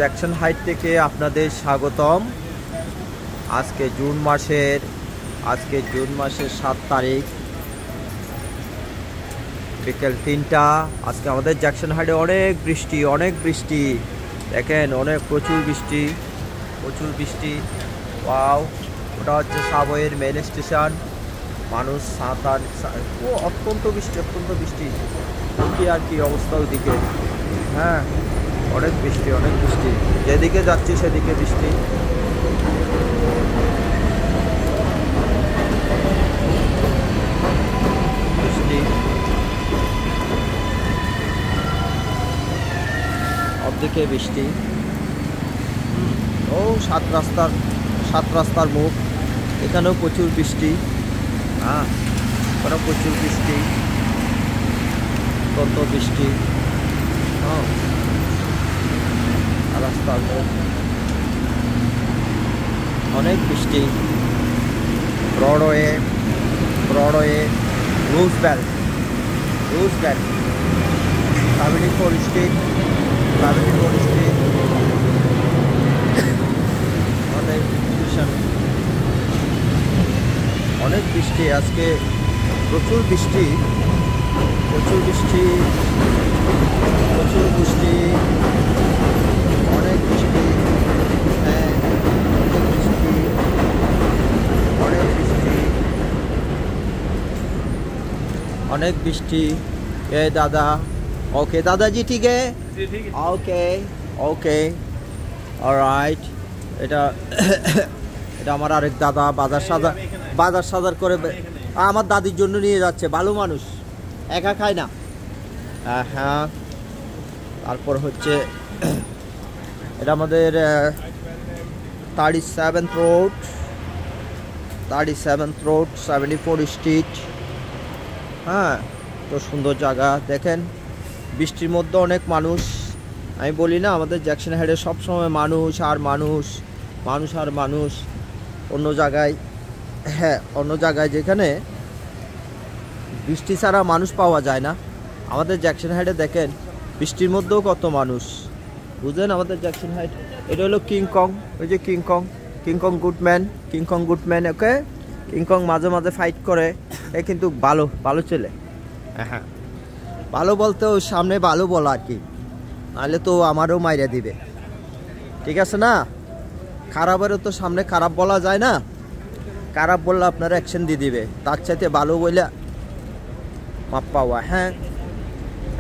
Jackson height থেকে আপনাদের স্বাগতম। আজকে জুন মাসের 7 তারিখ বিকেল 3টা। আজকে আমাদের জ্যাকসন হাইটে অনেক বৃষ্টি দেখেন, প্রচুর বৃষ্টি। ওয়াও, ওটা হচ্ছে সাবওয়ের মেন স্টেশন। মানুষ অত্যন্ত বৃষ্টি কি আর কি অবস্থা ওদিকে। হ্যাঁ, অনেক বৃষ্টি যেদিকে যাচ্ছি সেদিকে বৃষ্টি। অর্ধেকে বৃষ্টি। ও সাত রাস্তার মুখ, এখানেও প্রচুর বৃষ্টি। হ্যাঁ, ওখানেও প্রচুর বৃষ্টি, কত বৃষ্টি। রাস্তার মুখ অনেক বৃষ্টি। ব্রডওয়ে, রুজভেল্ট 74 স্ট্রিট, অনেক বৃষ্টি আজকে, প্রচুর বৃষ্টি। অনেক বৃষ্টি, হ্যাঁ অনেক বৃষ্টি। এ দাদা, ওকে দাদাজি, ঠিক আছে, ওকে অলরাইট। এটা আমার আরেক দাদা বাজার সাজার করে আমার দাদির জন্য নিয়ে যাচ্ছে। ভালো মানুষ, একা খায় না। হ্যাঁ, তারপর হচ্ছে এটা আমাদের 37th রোড 74 স্ট্রিট। হ্যাঁ, তো সুন্দর জায়গা দেখেন। বৃষ্টির মধ্যে অনেক মানুষ। আমি বলি না, আমাদের জ্যাকসন হাইটে সবসময় মানুষ আর মানুষ। অন্য জায়গায় যেখানে বৃষ্টি ছাড়া মানুষ পাওয়া যায় না, আমাদের জ্যাকসন হাইটে দেখেন বৃষ্টির মধ্যেও কত মানুষ। বুঝলেন, আমাদের জ্যাকসন হাইট। এটা হলো কিংকং, ওই যে কিংকং গুডম্যান। ওকে, কিংকং মাঝে মাঝে ফাইট করে, এ কিন্তু ভালো ছেলে। হ্যাঁ, ভালো বলতে ওর সামনে ভালো বলা আর কি, নাহলে তো আমারও মাইরা দিবে। ঠিক আছে না? খারাপেরও তো সামনে খারাপ বলা যায় না, খারাপ বললে আপনারা অ্যাকশন দিয়ে দিবে। তার চাইতে ভালো বলে মাপ পাওয়া। হ্যাঁ,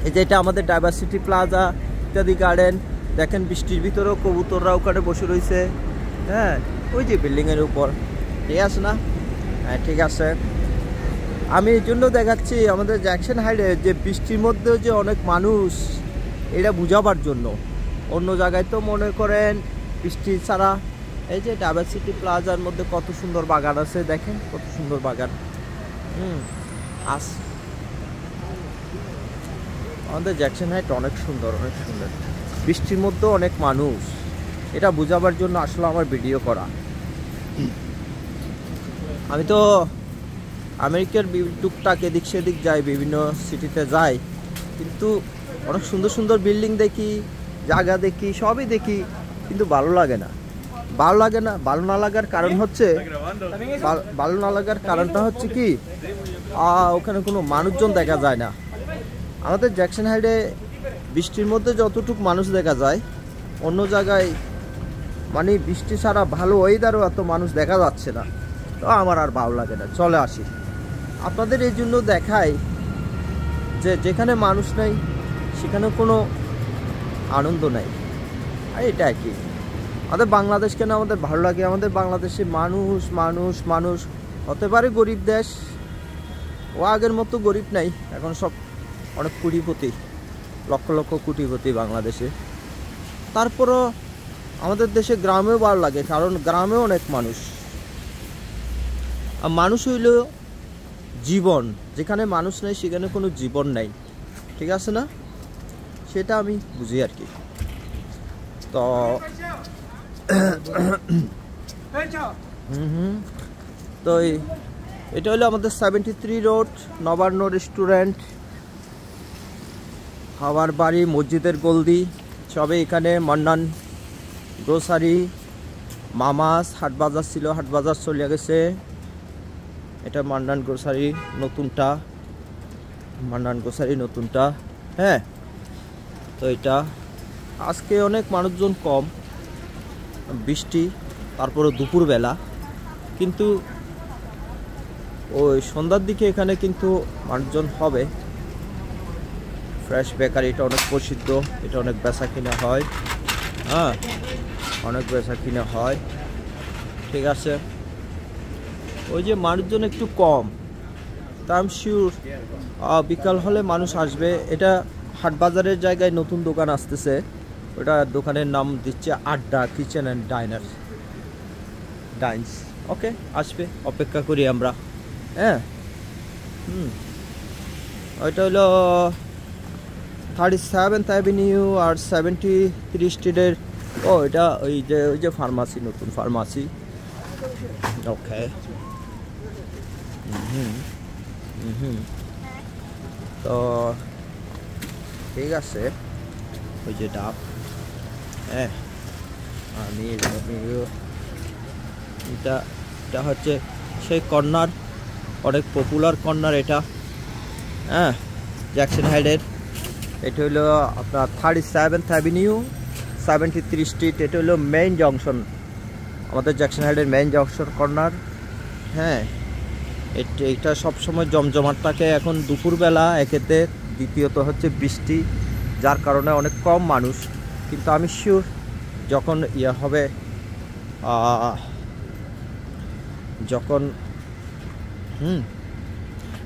এই যে এটা আমাদের ডাইভার্সিটি প্লাজা ইত্যাদি গার্ডেন। দেখেন বৃষ্টির ভিতরেও কবুতররা ওখানে বসে রয়েছে। হ্যাঁ, ওই যে বিল্ডিংয়ের উপর। ঠিক আছে না? হ্যাঁ, ঠিক আছে। আমি এই জন্য দেখাচ্ছি আমাদের জ্যাকসন হাইটে যে বৃষ্টির মধ্যেও যে অনেক মানুষ, এটা বুঝাবার জন্য। অন্য জায়গায় তো মনে করেন বৃষ্টি ছাড়া। এই যে ডাইভার্সিটি প্লাজার মধ্যে কত সুন্দর বাগান আছে, দেখেন কত সুন্দর বাগান। আমাদের জ্যাকসন হাইট অনেক সুন্দর। বৃষ্টির মধ্যেও অনেক মানুষ, এটা বুঝাবার জন্য আসলে আমার ভিডিও করা। আমি তো আমেরিকার টুকটাক এদিক সেদিক যাই, বিভিন্ন সিটিতে যাই, কিন্তু অনেক সুন্দর বিল্ডিং দেখি, জায়গা দেখি, সবই দেখি, কিন্তু ভালো না লাগার কারণটা হচ্ছে কি, ওখানে কোনো মানুষজন দেখা যায় না। আমাদের জ্যাকসন হাইটে বৃষ্টির মধ্যে যতটুকু মানুষ দেখা যায়, অন্য জায়গায় মানে বৃষ্টি ছাড়া ভালো ওয়েদারও এত মানুষ দেখা যাচ্ছে না। তো আমার আর ভালো লাগে না, চলে আসি। আপনাদের এই জন্য দেখাই যে যেখানে মানুষ নাই সেখানে কোনো আনন্দ নাই। আর এটা কি আমাদের বাংলাদেশ কেন আমাদের ভালো লাগে? আমাদের বাংলাদেশে মানুষ হতে পারে গরিব দেশ, ও আগের মতো গরিব নাই, এখন সব অনেক কোটিপতি, লক্ষ কোটিপতি বাংলাদেশে। তারপরও আমাদের দেশে গ্রামেও ভালো লাগে, কারণ গ্রামেও অনেক মানুষ। আর মানুষ হইল জীবন, যেখানে মানুষ নেই সেখানে কোনো জীবন নাই। ঠিক আছে না? সেটা আমি বুঝি আর কি। তো তো এটা হলো আমাদের 73 রোড নবান্ন রেস্টুরেন্ট, খাবার বাড়ি, মসজিদের গলদি, সবে এখানে মান্নান গ্রোসারি, মামাস, হাট বাজার ছিল, হাট বাজার চলে গেছে। এটা মান্নান গ্রোসারি নতুনটা, মান্নান গ্রোসারি নতুনটা। হ্যাঁ, তো এটা আজকে অনেক মানুষজন কম, বৃষ্টি, তারপরে দুপুরবেলা, কিন্তু ওই সন্ধ্যার দিকে এখানে কিন্তু মানুষজন হবে। ফ্রেশ বেকারি, এটা অনেক প্রসিদ্ধ, এটা অনেক বেচা কিনা হয়। হ্যাঁ, অনেক বেচা কিনা হয়। ঠিক আছে, ওই যে মানুষজন একটু কম, তা আমি শিওর বিকাল হলে মানুষ আসবে। এটা হাট বাজারের জায়গায় নতুন দোকান আসতেছে, ওটা দোকানের নাম দিচ্ছে আড্ডা কিচেন অ্যান্ড ডাইনস। ওকে, আসবে, অপেক্ষা করি আমরা। হ্যাঁ, ওইটা হলো 37th অ্যাভিনিউ আর 73 স্ট্রিটের। ও, এটা ওই যে ফার্মাসি, নতুন ফার্মাসি। ওকে, তো ঠিক আছে, ওই যে ডাব। হ্যাঁ, আমি এটা হচ্ছে সেই কর্নার, অনেক পপুলার কর্নার এটা। হ্যাঁ, জ্যাকসন হাইডের। এটা হলো আপনার 37th অ্যাভিনিউ 73 স্ট্রিট। এটা হলো মেইন জংশন, আমাদের জ্যাকসন হাইডের মেইন জংশন কর্নার। হ্যাঁ, এটা সবসময় জমজমাট থাকে। এখন দুপুরবেলা একেতে, দ্বিতীয়ত হচ্ছে বৃষ্টি, যার কারণে অনেক কম মানুষ। কিন্তু আমি শিওর যখন হবে, যখন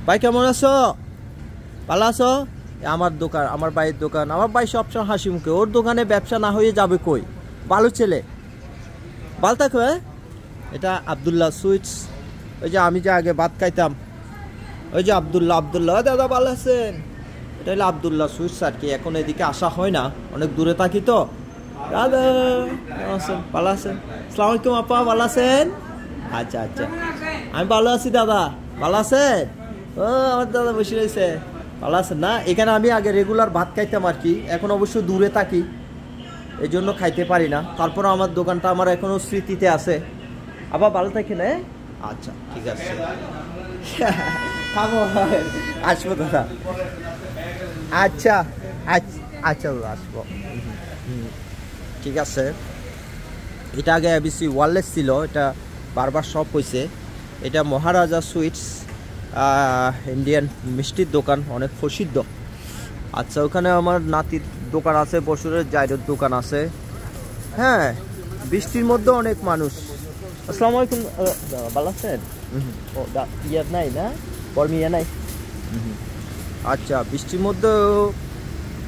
ভাই কেমন আছো, ভালো আছো? আমার দোকান, আমার ভাইয়ের দোকান, আমার ভাই সবসময় হাসি মুখে। ওর দোকানে ব্যবসা না হয়ে যাবে কই, ভালো ছেলে, ভালো থাকো। এটা আবদুল্লাহ সুইটস, ওই যে আমি যে আগে ভাত খাইতাম, ওই যে আবদুল্লাহ দাদা ভালো আছেন? এটা হলো আবদুল্লাহ সুইটস আর কি। এখন এদিকে আসা হয় না, অনেক দূরে থাকি তো। দাদা কেমন আছেন? ভালো আছেন? আসসালামু আলাইকুম আপা, ভালো আছেন? আচ্ছা আচ্ছা, আমি ভালো আছি দাদা, ভালো আছেন? ও, আমার দাদা বসে রয়েছে, ভালো আছেন না? এখানে আমি আগে রেগুলার ভাত খাইতাম আর কি, এখন অবশ্য দূরে থাকি, এই জন্য খাইতে পারি না। তারপরে আমার দোকানটা আমার এখনো স্মৃতিতে আছে। আবার ভালো থাকেন। হ্যাঁ, আচ্ছা ঠিক আছে, আসবো দাদা। আচ্ছা আচ্ছা দাদা, আসবো। ঠিক আছে, এটা আগে এবিসি ওয়ারলেস ছিল, এটা বারবার সব হয়েছে। এটা মহারাজা সুইটস, ইন্ডিয়ান মিষ্টির দোকান, অনেক প্রসিদ্ধ। আচ্ছা, ওখানে আমার নাতির দোকান আছে, বসুরের জায়রের দোকান আছে। হ্যাঁ, বৃষ্টির মধ্যে অনেক মানুষ। আসসালামু আলাইকুম, ভালো আছেন? ও ইয়ার নাই না, গরমি ইয়া নাই। আচ্ছা, বৃষ্টির মধ্যেও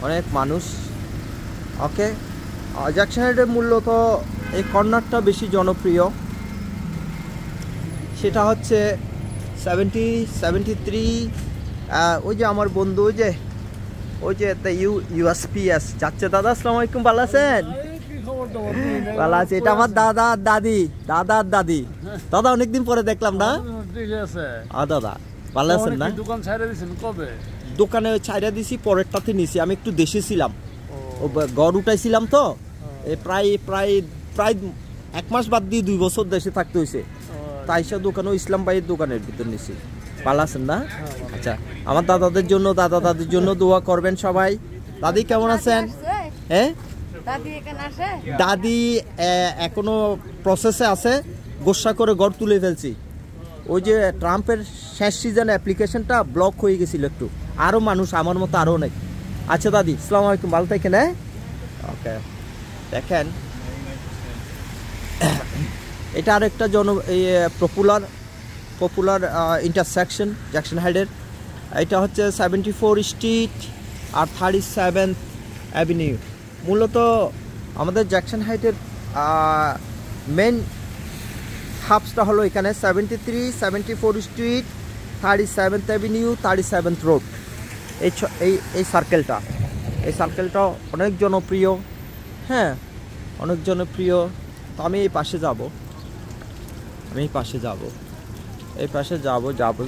অনেক মানুষ। ওকে, জ্যাকসন হাইডের মূলত এই কর্নারটা বেশি জনপ্রিয়, সেটা হচ্ছে 73। ওই যে আমার বন্ধু, ওই যে ইউএসপিএস যাচ্ছে। দাদা আসসালামু আলাইকুম, ভালো আছেন? ভালো আছে। এটা আমার দাদা দাদি, দাদা অনেকদিন পরে দেখলাম না। দাদা ভালো আছেন না? দোকান ছাইরা দিছেন কবে? দোকানে ছাইরা দিছি, পরেরটাতে নিছি। আমি একটু দেশে ছিলাম, গড় উঠাইছিলাম তো, প্রায় 1 মাস বাদ দিয়ে 2 বছর দেশে থাকতে হয়েছে। তাই সে দোকানও ইসলাম ভাইয়ের দোকানের ভিতর নিছি। ভালো আছেন না? আচ্ছা, আমার দাদাদের জন্য, দাদা দাদির জন্য দোয়া করবেন সবাই। দাদি কেমন আছেন? হ্যাঁ, দাদি এখনো প্রসেসে আছে, গোসা করে ঘর তুলে ফেলছি। ওই যে ট্রাম্পের শেষ সিজনে অ্যাপ্লিকেশনটা ব্লক হয়ে গেছিল একটু, আরও মানুষ আমার মতো আরও অনেক। আচ্ছা দাদি, আসসালামু আলাইকুম, ভালো থাকেন। হ্যাঁ, ওকে। দেখেন, এটা আরেকটা পপুলার ইন্টারসেকশন জ্যাকসন হাইডের। এটা হচ্ছে 74 স্ট্রিট আর 37th অ্যাভিনিউ। মূলত আমাদের জ্যাকসন হাইটের মেন হাবসটা হলো এখানে 73, 74 street, 37th avenue, 37th road. এই সার্কেলটা অনেক জনপ্রিয়। হ্যাঁ, অনেক জনপ্রিয়। তো আমি এই পাশে যাব,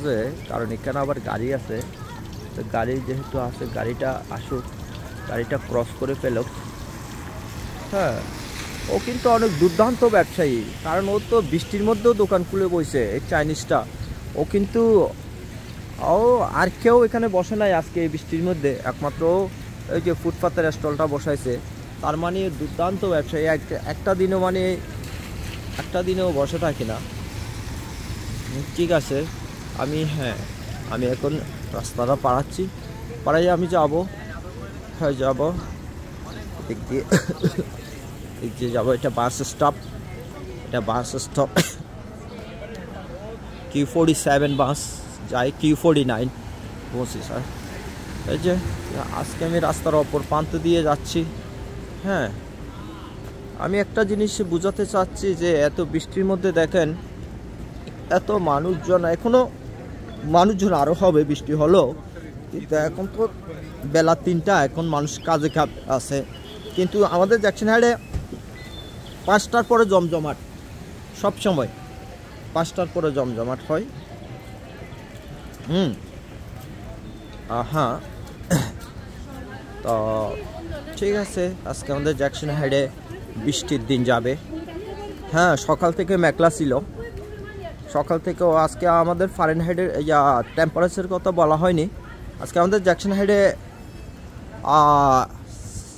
যে কারণ এখানে আবার গাড়ি আছে। তো গাড়ি যেহেতু আছে, গাড়িটা আসুক, গাড়িটা ক্রস করে ফেলুক। হ্যাঁ, ও কিন্তু অনেক দুর্দান্ত ব্যবসায়ী, কারণ ও তো বৃষ্টির মধ্যেও দোকান খুলে বসে। এই চাইনিজটা ও কিন্তু ও আর কেউ এখানে বসে নাই আজকে এই বৃষ্টির মধ্যে, একমাত্র এই যে ফুটপাতের স্টলটা বসাইছে। তার মানে দুর্দান্ত ব্যবসায়ী, একটা দিনেও বসে থাকি না। ঠিক আছে, আমি এখন রাস্তাটা পাড়াই আমি যাবো। হ্যাঁ যাবো, দিক দিয়ে যাবো। এটা বাস স্টপ Q47 বাস যাই Q49 পৌঁছি স্যার। এই যে আজকে আমি রাস্তার অপর প্রান্ত দিয়ে যাচ্ছি। হ্যাঁ, আমি একটা জিনিস বোঝাতে চাচ্ছি যে এত বৃষ্টির মধ্যে দেখেন এত মানুষজন, এখনো মানুষজন আরও হবে বৃষ্টি হলো, কিন্তু এখন তো বেলা 3টা, এখন মানুষ কাজে আছে। কিন্তু আমাদের জ্যাকসন হাইটে 5টার পরে জমজমাট, সব সময় 5টার পরে জমজমাট হয়। হ্যাঁ, তো ঠিক আছে, আজকে আমাদের জ্যাকসন হাইটে বৃষ্টির দিন যাবে। হ্যাঁ, সকাল থেকে মেঘলা ছিল, সকাল থেকেও। আজকে আমাদের ফারেনহাইটের টেম্পারেচারের কথা বলা হয়নি। আজকে আমাদের জ্যাকসন হাইটে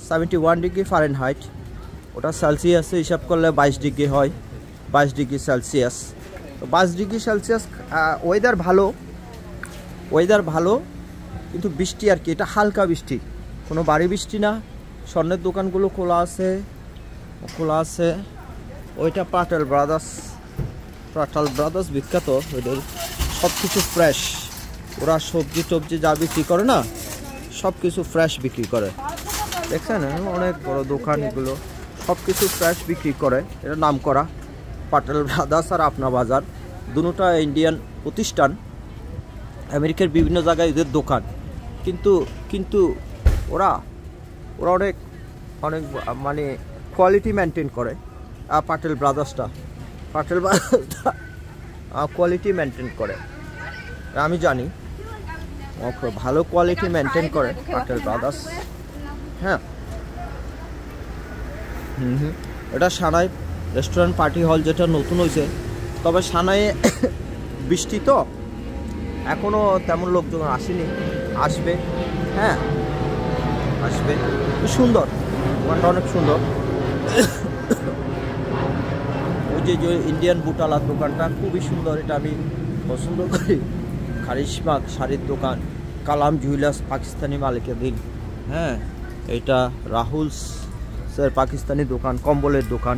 71 ডিগ্রি ফারেনহাইট, ওটা সেলসিয়াসে হিসাব করলে 22 ডিগ্রি হয়, 22 ডিগ্রি সেলসিয়াস। তো 22 ডিগ্রি সেলসিয়াস ওয়েদার ভালো, কিন্তু বৃষ্টি আর কি, এটা হালকা বৃষ্টি, কোনো ভারী বৃষ্টি না। স্বর্ণের দোকানগুলো খোলা আছে। ওইটা পাটেল ব্রাদার্স বিখ্যাত, ওদের সব কিছু ফ্রেশ। ওরা সবজি যা বিক্রি করে না, সব কিছু ফ্রেশ বিক্রি করে। দেখছেন অনেক বড় দোকান, এগুলো সব কিছু ফ্রেশ বিক্রি করে। এটা নাম করা পাটেল ব্রাদার্স আর আপনা বাজার, দুটোটা ইন্ডিয়ান প্রতিষ্ঠান। আমেরিকার বিভিন্ন জায়গায় এদের দোকান, কিন্তু ওরা অনেক মানে কোয়ালিটি মেনটেন করে। পাটেল ব্রাদার্সটা কোয়ালিটি মেনটেন করে, আমি জানি ভালো কোয়ালিটি মেনটেন করে পাটেল ব্রাদার্স। হ্যাঁ, এটা সানাই রেস্টুরেন্ট পার্টি হল, যেটা নতুন হয়েছে। তবে সানাইয়ে বৃষ্টি তো এখনও তেমন লোকজন আসেনি, আসবে। হ্যাঁ আসবে, সুন্দর দোকানটা, অনেক সুন্দর। ওই যে ইন্ডিয়ান বুটালার দোকানটা খুবই সুন্দর, এটা আমি পছন্দ করি। কারিশমা শাড়ির দোকান, কালাম জুয়েলার্স পাকিস্তানি মালিকাধীন। হ্যাঁ, এটা রাহুলসের পাকিস্তানি দোকান, কম্বলের দোকান।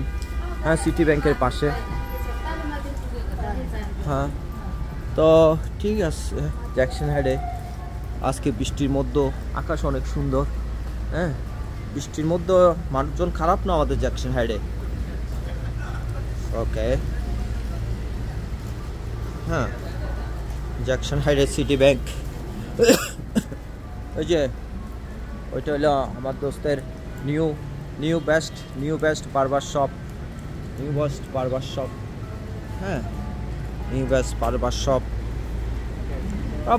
হ্যাঁ, সিটি ব্যাংকের পাশে। হ্যাঁ, তো ঠিক আছে, জ্যাকসন হাইটে আজকে বৃষ্টির মধ্যে আকাশ অনেক সুন্দর। হ্যাঁ, বৃষ্টির মধ্যে মানুষজন খারাপ না আমাদের জ্যাকসন হাইটে। ওকে, হ্যাঁ, জ্যাকসন হাইটে সিটি ব্যাংক। ওই যে ওইটা হলো আমার দোস্তের নিউ বেস্ট বারবার শপ। হ্যাঁ, নিউ বেস্ট বারবার শপ।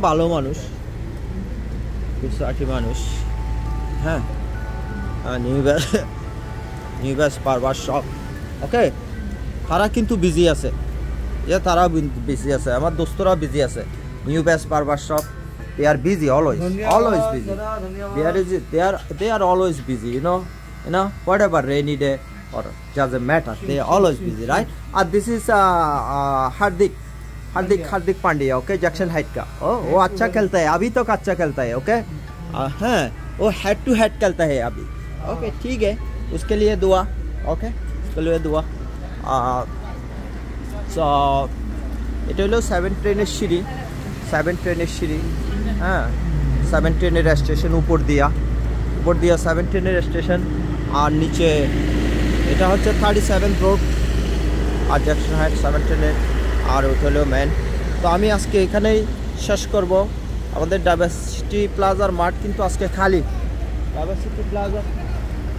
ভালো মানুষ, বিশ্বাসী মানুষ। হ্যাঁ, নিউ বেস্ট বারবার শপ। ওকে, তারা কিন্তু বিজি আছে, বিজি আছে, আমার দোস্তরা বিজি আছে। নিউ বেস্ট বারবার shop, they are busy, always busy. They are always busy, you know, whatever rainy day or doesn't matter, they are always busy, right? And this is Hardik Pandya, okay, Jackson height का। वो अच्छा खेलता है, अभी तक अच्छा खेलता है। ओके, हाँ, वो हेड टू हेड खेलता है अभी। ओके, ठीक है, उसके लिए दुआ। ओके, उसके लिए दुआ। सो এটা হলো 7 ট্রেনের সিঁড়ি, হ্যাঁ, 7 ট্রেনের স্টেশন, উপর দিয়া 7 ট্রেনের স্টেশন। আর নিচে এটা হচ্ছে 37 রোড, আর জ্যাকসন হাইট 7 ট্রেনের। আর ওটা হলো মেন। তো আমি আজকে এখানেই শেষ করব। আমাদের ডাইভার্সিটি প্লাজার মাঠ কিন্তু আজকে খালি। ডাইভার্সিটি প্লাজা,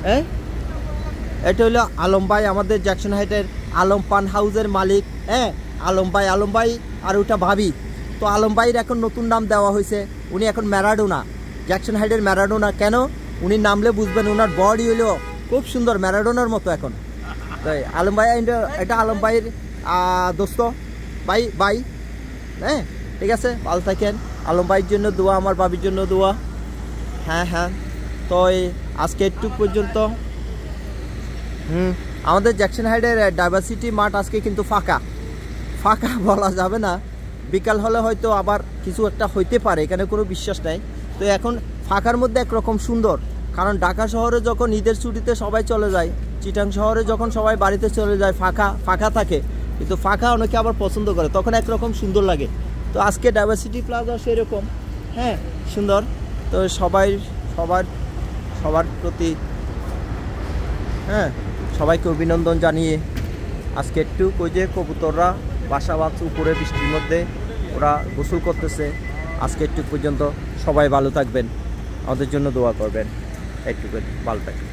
হ্যাঁ, এটা হলো আলম ভাই, আমাদের জ্যাকসন হাইটের আলম পান হাউসের মালিক। হ্যাঁ, আলম ভাই আর ওটা ভাবি। তো আলম ভাইয়ের এখন নতুন নাম দেওয়া হয়েছে, উনি এখন ম্যারাডোনা, জ্যাকসন হাইটের ম্যারাডোনা। কেন? উনি নামলে বুঝবেন, ওনার বডি হলো খুব সুন্দর, ম্যারাডোনার মতো এখন। তো আলম ভাই এটা আলম ভাইয়ের দোস্ত ভাই ভাই, হ্যাঁ ঠিক আছে, ভালো থাকেন। আলম ভাইয়ের জন্য দোয়া, আমার বাবির জন্য দোয়া। হ্যাঁ হ্যাঁ, তো আজকে একটু পর্যন্ত। আমাদের জ্যাকসন হাইটের ডাইভার্সিটি মাঠ আজকে কিন্তু ফাঁকা ফাঁকা বলা যাবে না, বিকাল হলে হয়তো আবার কিছু একটা হইতে পারে, এখানে কোনো বিশ্বাস নাই। তো এখন ফাঁকার মধ্যে একরকম সুন্দর, কারণ ঢাকা শহরে যখন ঈদের ছুটিতে সবাই চলে যায়, চিটাং শহরে যখন সবাই বাড়িতে চলে যায়, ফাঁকা ফাঁকা থাকে, কিন্তু ফাঁকা অনেকে আবার পছন্দ করে, তখন একরকম সুন্দর লাগে। তো আজকে ডাইভার্সিটি প্লাজা সেরকম, হ্যাঁ সুন্দর। তো সবার প্রতি হ্যাঁ সবাইকে অভিনন্দন জানিয়ে আজকে একটু ওই যে কবুতররা বাসা বাঁধছে উপরে বৃষ্টির মধ্যে, ওরা গোসল করতেছে। আজকে একটু পর্যন্ত সবাই ভালো থাকবেন, আমাদের জন্য দোয়া করবেন, একটু ভালো থাকবেন।